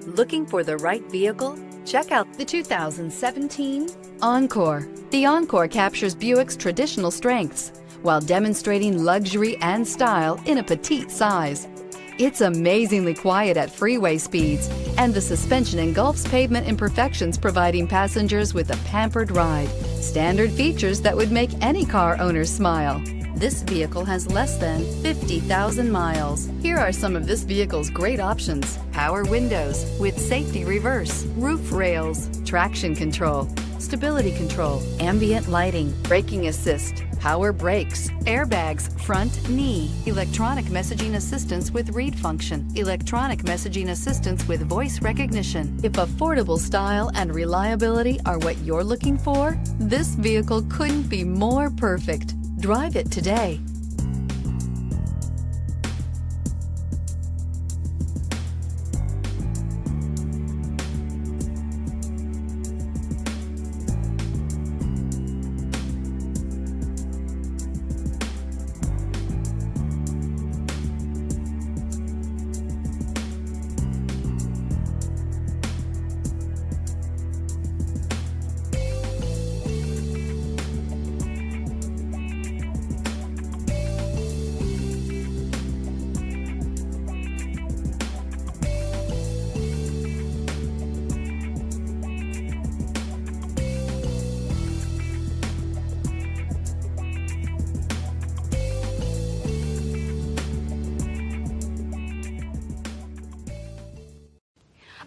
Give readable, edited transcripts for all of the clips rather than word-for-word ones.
Looking for the right vehicle? Check out the 2017 Encore. The Encore captures Buick's traditional strengths while demonstrating luxury and style in a petite size. It's amazingly quiet at freeway speeds, and the suspension engulfs pavement imperfections, providing passengers with a pampered ride. Standard features that would make any car owner smile. This vehicle has less than 50,000 miles. Here are some of this vehicle's great options: power windows with safety reverse, roof rails, traction control, stability control, ambient lighting, braking assist, power brakes, airbags, front knee, electronic messaging assistance with read function, electronic messaging assistance with voice recognition. If affordable style and reliability are what you're looking for, this vehicle couldn't be more perfect. Drive it today.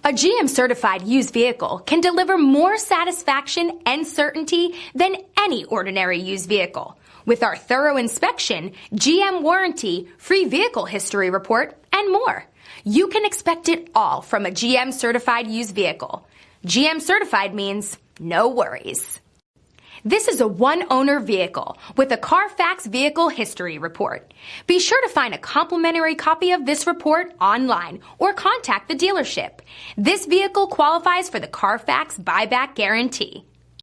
A GM-certified used vehicle can deliver more satisfaction and certainty than any ordinary used vehicle. With our thorough inspection, GM warranty, free vehicle history report, and more. You can expect it all from a GM-certified used vehicle. GM-certified means no worries. This is a one-owner vehicle with a Carfax Vehicle History Report. Be sure to find a complimentary copy of this report online or contact the dealership. This vehicle qualifies for the Carfax Buyback Guarantee.